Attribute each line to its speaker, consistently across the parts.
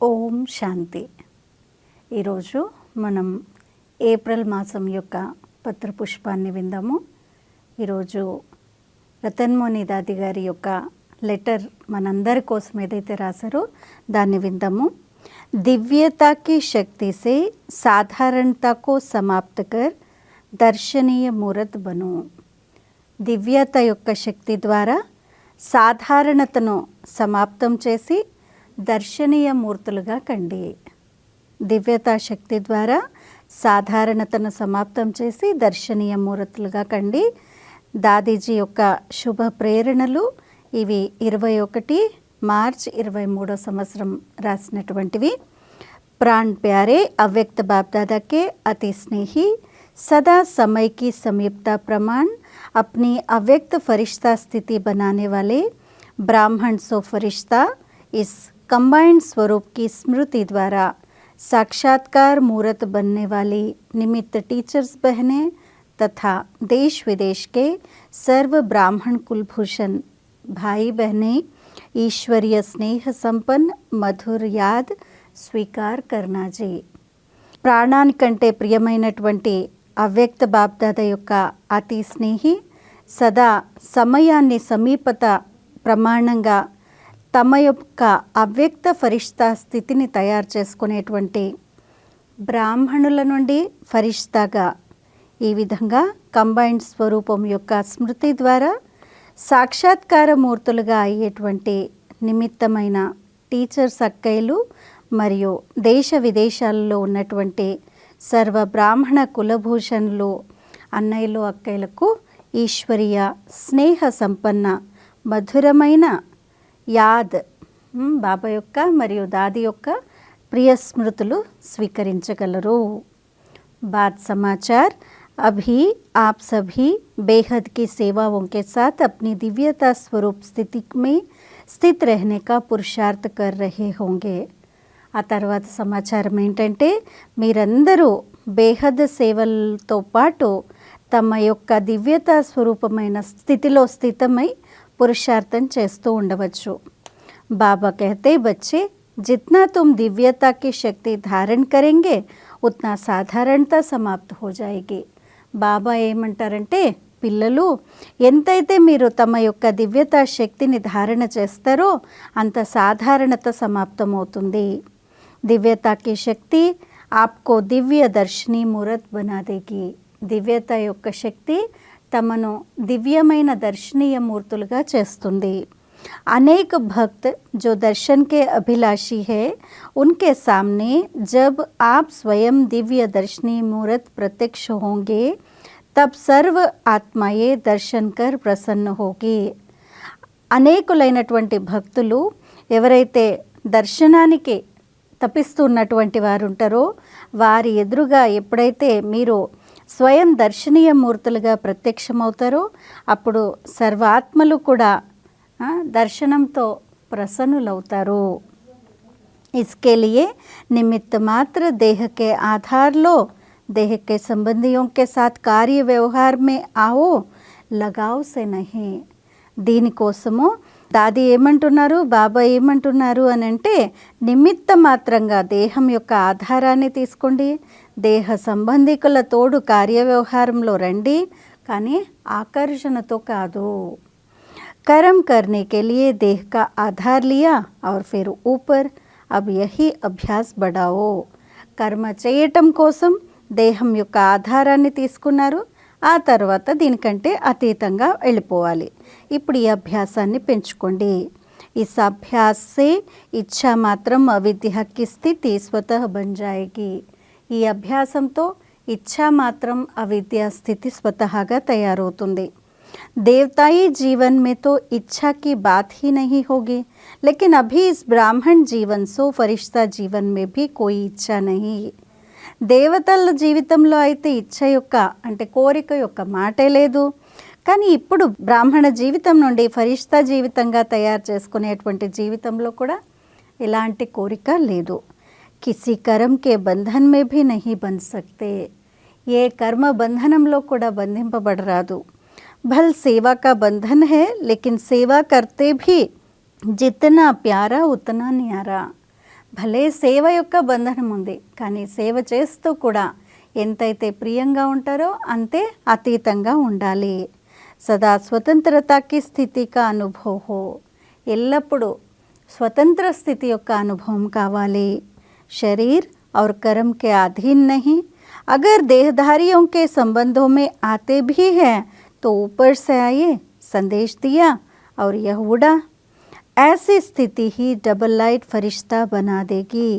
Speaker 1: ఓం శాంతి. ఈరోజు మనం ఏప్రిల్ మాసం యొక్క పత్రపుష్పాన్ని విందాము. ఈరోజు రతన్మోని దాది గారి యొక్క లెటర్ మనందరి కోసం ఏదైతే రాశారో దాన్ని విందాము. दिव्यता की शक्ति से साधारणता को समाप्त कर దర్శనీయ మూరత్ బను. దివ్యత యొక్క శక్తి ద్వారా సాధారణతను సమాప్తం చేసి దర్శనీయ మూర్తులుగా కండి. దివ్యతా శక్తి ద్వారా సాధారణతను సమాప్తం చేసి దర్శనీయ మూర్తులుగా కండి. దాదీజీ యొక్క శుభ ప్రేరణలు ఇవి 21 మార్చ్ 23 సంవత్సరం రాసినటువంటివి. प्राण प्यारे अव्यक्त बाप दादा के अति स्नेही सदा समय की समीपता प्रमाण अपनी अव्यक्त फरिश्ता स्थिति बनाने वाले ब्राह्मण सो फरिश्ता इस कंबाइंड स्वरूप की स्मृति द्वारा साक्षात्कार मूर्त बनने वाली निमित्त टीचर्स बहनें तथा देश विदेश के सर्व ब्राह्मण कुलभूषण भाई बहनें ईश्वरीय स्नेह संपन्न मधुर याद స్వీకార్ కర్నాజీ. ప్రాణానికంటే ప్రియమైనటువంటి అవ్యక్త బాప్దాద యొక్క అతి స్నేహి సదా సమయాన్ని సమీపత ప్రమాణంగా తమ యొక్క అవ్యక్త ఫరిష్తా స్థితిని తయారు చేసుకునేటువంటి బ్రాహ్మణుల నుండి ఫరిష్తాగా ఈ విధంగా కంబైన్డ్ స్వరూపం యొక్క స్మృతి ద్వారా సాక్షాత్కార మూర్తులుగా అయ్యేటువంటి నిమిత్తమైన టీచర్స్ అక్కయ్యలు మరియు దేశ విదేశాలలో ఉన్నటువంటి సర్వ బ్రాహ్మణ కులభూషణులు అన్నయ్యలు అక్కయ్యలకు ఈశ్వరీయ స్నేహ సంపన్న మధురమైన యాద్ బాబా యొక్క మరియు దాది యొక్క ప్రియ స్మృతులు స్వీకరించగలరు. బాత్ సమాచార్. अभी आप सभी बेहद की सेवाओं के साथ अपनी दिव्यता स्वरूप स्थिति में स्थित रहने का पुरुषार्थ कर रहे होंगे. ఆ తర్వాత సమాచారం ఏంటంటే మీరందరూ బేహద్ సేవలతో పాటు తమ యొక్క దివ్యతా స్వరూపమైన స్థితిలో స్థితమై పురుషార్థం చేస్తూ ఉండవచ్చు. బాబా कहते बच्चे जितना तुम दिव्यता की शक्ति धारण करेंगे उतना साधारणता समाप्त हो जाएगी. బాబా ఏమంటారంటే పిల్లలు ఎంతైతే మీరు తమ యొక్క దివ్యతా శక్తిని ధారణ చేస్తారో అంత సాధారణత సమాప్తమవుతుంది. दिव्यता की शक्ति आपको दिव्य दर्शनी मूर्त बना देगी. దివ్యత యొక్క శక్తి తమను దివ్యమైన దర్శనీయ మూర్తులుగా చేస్తుంది. अनेक भक्त जो दर्शन के अभिलाषी है उनके सामने जब आप स्वयं दिव्य दर्शनी मूर्त प्रत्यक्ष होंगे तब सर्व आत्माएं दर्शन कर प्रसन्न होगी. అనేకులైనటువంటి భక్తులు ఎవరైతే దర్శనానికి తపిస్తున్నటువంటి వారు ఉంటారో వారి ఎదురుగా ఎప్పుడైతే మీరు స్వయం దర్శనీయ మూర్తులుగా ప్రత్యక్షమవుతారో అప్పుడు సర్వాత్మలు కూడా దర్శనంతో ప్రసన్నులవుతారు. इसके लिए निमित्त मात्र देह के आधार लो. देह के संबंधियों के साथ कार्य व्यवहार में आओ, लगाव से नहीं. దీనికోసము దాది ఏమంటున్నారు, బాబా ఏమంటున్నారు అని అంటే నిమిత్త మాత్రంగా దేహం యొక్క ఆధారాన్ని తీసుకోండి, దేహ సంబంధికుల తోడు కార్యవ్యవహారంలో రండి, కానీ ఆకర్షణతో కాదు. कर्म करने के लिए देह का आधार लिया और फिर ऊपर अब यही अभ्यास बढ़ाओ. కర్మ చేయటం కోసం దేహం యొక్క ఆధారాన్ని తీసుకున్నారు, ఆ తర్వాత దీనికంటే అతీతంగా వెళ్ళిపోవాలి. ఇప్పుడు ఈ అభ్యాసాన్ని పెంచుకోండి. इस अभ्यास से इच्छा మాత్రం అవిద్య की स्थिति स्वतः बन जाएगी. ఈ అభ్యాసంతో ఇచ్ఛా మాత్రం అవిద్య స్థితి స్వతహాగా తయారవుతుంది. देवताई जीवन में तो इच्छा की बात ही नहीं होगी, लेकिन अभी इस ब्राह्मण जीवन सो फरिश्ता जीवन में भी कोई इच्छा नहीं. దేవతల జీవితంలో అయితే ఇచ్ఛ యొక్క అంటే కోరిక యొక్క మాటే లేదు, కానీ ఇప్పుడు బ్రాహ్మణ జీవితం నుండి ఫరిష్తా జీవితంగా తయారు చేసుకునేటువంటి జీవితంలో కూడా ఎలాంటి కోరిక లేదు. కిసి కర్మ కే బంధన్ మే భీ నహీ బన్ సక్తే. ఏ కర్మ బంధనంలో కూడా బంధింపబడరాదు. भल सेवा का बंधन है, लेकिन सेवा करते भी जितना प्यारा उतना न्यारा. భలే సేవ యొక్క బంధనం ఉంది, కానీ సేవ చేస్తూ కూడా ఎంతైతే ప్రియంగా ఉంటారో అంతే అతీతంగా ఉండాలి. సదా స్వతంత్రతాకి స్థితిక అనుభవ హో, ఎల్లప్పుడూ స్వతంత్ర స్థితి యొక్క అనుభవం కావాలి. शरीर और कर्म के अधीन नहीं। अगर देहधारियों के संबंधों में आते भी हैं तो ऊपर से आए, संदेश दिया और यह उड़ा। ऐसी स्थिति ही डबल लाइट फरिश्ता बना देगी.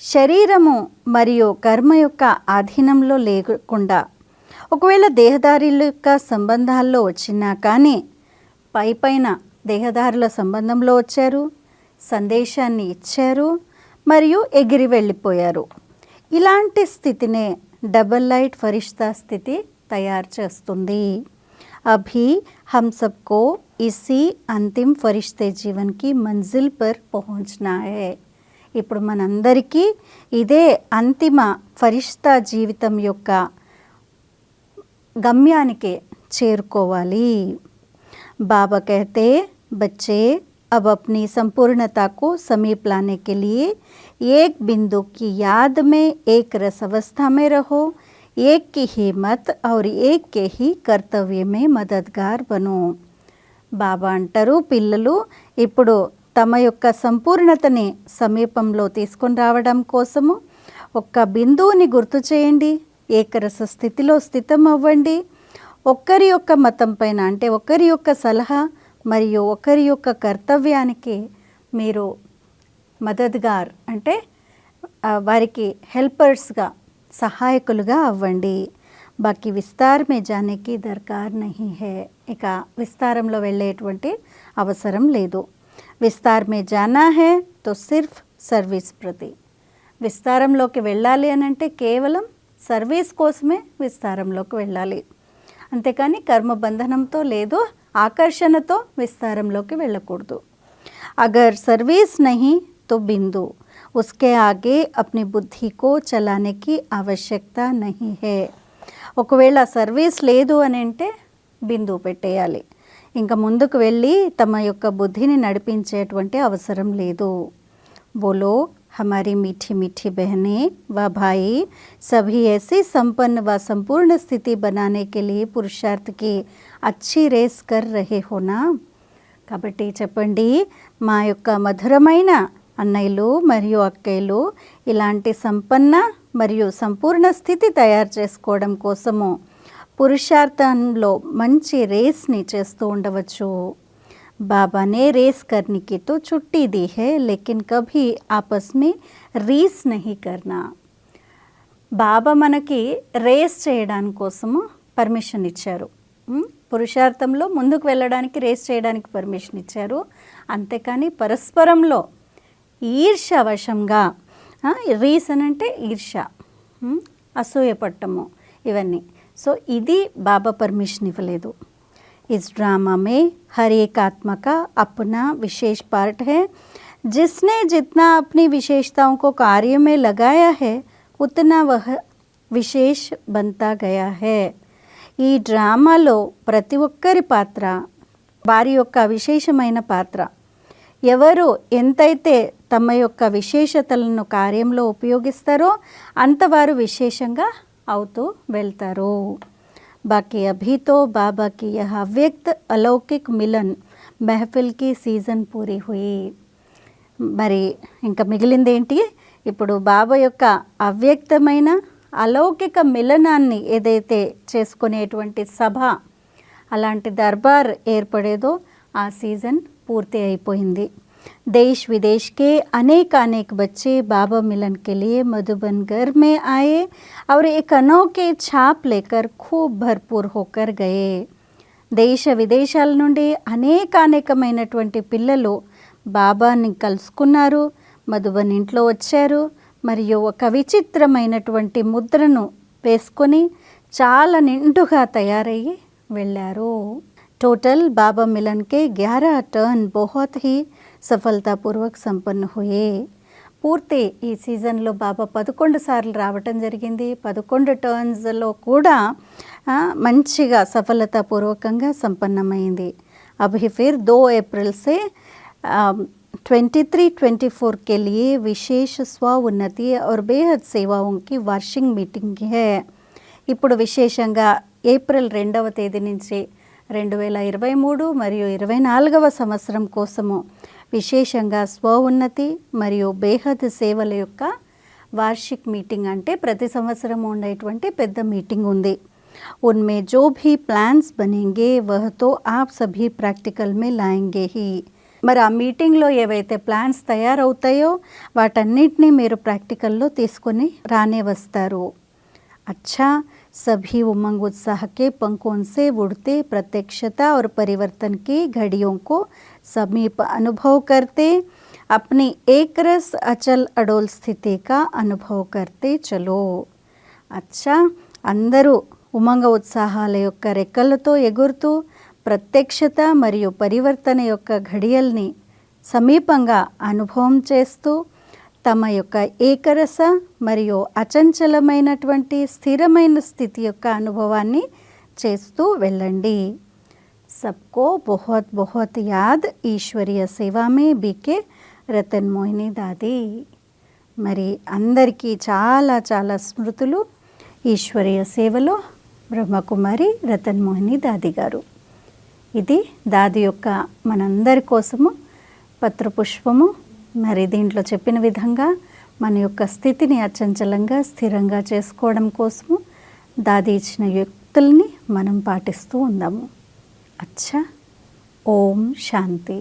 Speaker 1: శరీరము మరియు కర్మ యొక్క ఆధీనంలో లేకుండా ఒకవేళ దేహదారుల యొక్క సంబంధాల్లో వచ్చినా కానీ పైన దేహదారుల సంబంధంలో వచ్చారు, సందేశాన్ని ఇచ్చారు మరియు ఎగిరి వెళ్ళిపోయారు. ఇలాంటి స్థితినే డబల్ లైట్ ఫరిష్తా స్థితి తయారు చేస్తుంది. అభి హమ్ సబ్కో ఇసి అంతిమ్ ఫరిష్తే జీవన్కి మంజిల్ పర్ పహుంచనా హై. ఇప్పుడు మనందరికీ ఇదే అంతిమ ఫరిష్తా జీవితం యొక్క గమ్యానికి చేరుకోవాలి. బాబా कहते बच्चे अब अपनी संपूर्णता को समीप लाने के लिए एक बिंदु की याद में एक रस अवस्था में रहो. एक की हिम्मत और एक के ही कर्तव्य में मददगार बनो. బాబా అంటారు, పిల్లలు ఇప్పుడు తమ యొక్క సంపూర్ణతని సమీపంలో తీసుకొని రావడం కోసము ఒక్క బిందువుని గుర్తు చేయండి, ఏకరస స్థితిలో స్థితం అవ్వండి. ఒక్కరి యొక్క మతం పైన అంటే ఒకరి యొక్క సలహా మరియు ఒకరి యొక్క కర్తవ్యానికి మీరు మదద్గార్ అంటే వారికి హెల్పర్స్గా సహాయకులుగా అవ్వండి. బాకీ విస్తార్ మే జానేకి దర్కార్ నహీ హై. ఇక విస్తారంలో వెళ్ళేటువంటి అవసరం లేదు. విస్తార్ మే జానా హై తో సిర్ఫ్ సర్వీస్ ప్రతి. విస్తారంలోకి వెళ్ళాలి అని అంటే కేవలం సర్వీస్ కోసమే విస్తారంలోకి వెళ్ళాలి, అంతేకాని కర్మబంధనంతో లేదు ఆకర్షణతో విస్తారంలోకి వెళ్ళకూడదు. అగర్ సర్వీస్ నహీ తో బిందు, ఉస్కే ఆగే అప్ని బుద్ధి కో చలానేకి ఆవశ్యకత నహీ హై. ఒకవేళ సర్వీస్ లేదు అని అంటే బిందువు పెట్టేయాలి, ఇంకా ముందుకు వెళ్ళి తమ యొక్క బుద్ధిని నడిపించేటువంటి అవసరం లేదు. బోలో हमारी मीठी मीठी बहनें व भाई सभी ऐसी संपन्न व संपूर्ण स्थिति बनाने के लिए पुरुषार्थ की अच्छी रेस कर रहे हो ना. కాబట్టి చెప్పండి, మా యొక్క మధురమైన అన్నయ్యలు మరియు అక్కయ్యలు ఇలాంటి సంపన్న మరియు సంపూర్ణ స్థితి తయారు చేసుకోవడం కోసము పురుషార్థంలో మంచి రేస్ని చేస్తూ ఉండవచ్చు. बाबा ने रेस करने की तो छुट्टी दी है, लेकिन कभी आपस में రీస్ नहीं करना. బాబా మనకి రేస్ చేయడానికి కోసము పర్మిషన్ ఇచ్చారు. పురుషార్థంలో ముందుకు వెళ్ళడానికి రేస్ చేయడానికి పర్మిషన్ ఇచ్చారు, అంతేకాని పరస్పరంలో ఈర్ష్యావశంగా రీస్ అని అంటే ఈర్ష, అసూయపట్టము ఇవన్నీ. సో ఇది బాబా పర్మిషన్ ఇవ్వలేదు. इस ड्रामा में हर एक आत्मा का अपना विशेष पार्ट है. जिसने जितना अपनी विशेषताओं को कार्य में लगाया है उतना वह विशेष बनता गया है. ఈ డ్రామాలో ప్రతి ఒక్కరి పాత్ర వారి యొక్క విశేషమైన పాత్ర. ఎవరు ఎంతైతే తమ యొక్క విశేషతలను కార్యంలో ఉపయోగిస్తారో అంతవారు విశేషంగా అవుతూ వెళ్తారు. बाकी अभी तो बाबा की यह अव्यक्त अलौकिक मिलन महफिल की సీజన్ పూరి హుయి. మరి ఇంకా మిగిలింది ఏంటి? ఇప్పుడు బాబా యొక్క అవ్యక్తమైన అలౌకిక మిలనాన్ని ఏదైతే చేసుకునేటువంటి సభ, అలాంటి దర్బార్ ఏర్పడేదో ఆ సీజన్ పూర్తి అయిపోయింది. देश विदेश के अनेक बच्चे बाबा मिलन के लिए मधुबन घर में आए और एक अनोखे छाप लेकर खूब भरपूर होकर गए. దేశ విదేశాల నుండి అనేకమైనటువంటి పిల్లలు బాబాని కలుసుకున్నారు, మధుబన్ ఇంట్లో వచ్చారు మరియు ఒక విచిత్రమైనటువంటి ముద్రను వేసుకొని చాలా నిండుగా తయారయ్యి వెళ్ళారు. टोटल बाबा मिलन के 11 टर्न बहुत ही సఫలతాపూర్వక సంపన్న హుయే. పూర్తి ఈ సీజన్లో బాబా 11 సార్లు రావటం జరిగింది. 11 టర్న్స్లో కూడా మంచిగా సఫలతాపూర్వకంగా సంపన్నమైంది. అభి ఫిర్ 2 ఏప్రిల్ సే 23-24 के लिए విశేష స్వ ఉన్నతి और बेहद సేవాओं की వార్షిక మీటింగ్ है. ఇప్పుడు విశేషంగా ఏప్రిల్ 2వ తేదీ నుంచి 2023 మరియు 24వ సంవత్సరం కోసము విశేషంగా స్వ ఉన్నతి మరియు బేహద్ సేవల యొక్క వార్షిక మీటింగ్ అంటే ప్రతి సంవత్సరం ఉండేటువంటి పెద్ద మీటింగ్ ఉంది. उनमें जो भी प्लान्स बनेंगे वह तो आप सभी प्रैक्टिकल में लाएंगे ही. మరి ఆ మీటింగ్లో ఏవైతే ప్లాన్స్ తయారవుతాయో వాటన్నిటినీ మీరు ప్రాక్టికల్లో తీసుకొని రానే వస్తారు. अच्छा, सभी उमंग उत्साह के पंखों से उड़ते प्रत्यक्षता और परिवर्तन की घड़ियों को समीप अनुभव करते अपनी एक रस अचल अडोल स्थिति का अनुभव करते चलो. अच्छा, అందరూ ఉమంగ ఉత్సాహాల యొక్క రెక్కలతో ఎగురుతూ ప్రత్యక్షత మరియు పరివర్తన యొక్క ఘడియల్ని సమీపంగా అనుభవం చేస్తూ తమ యొక్క ఏకరస మరియు అచంచలమైనటువంటి స్థిరమైన స్థితి యొక్క అనుభవాన్ని చేస్తూ వెళ్ళండి. సబ్కో బహుత్ బహుత్ యాద్ ఈశ్వరీయ సేవా మే బీకే రతన్ మోహిని దాది. మరి అందరికీ చాలా చాలా స్మృతులు ఈశ్వరీయ సేవలో బ్రహ్మకుమారి రతన్ మోహిని దాది గారు. ఇది దాది యొక్క మనందరి కోసము పత్రపుష్పము. మరి దీంట్లో చెప్పిన విధంగా మన యొక్క స్థితిని అచంచలంగా స్థిరంగా చేసుకోవడం కోసము దాది ఇచ్చిన యుక్తుల్ని మనం పాటిస్తూ ఉందాము. అచ్చా, ఓం శాంతి.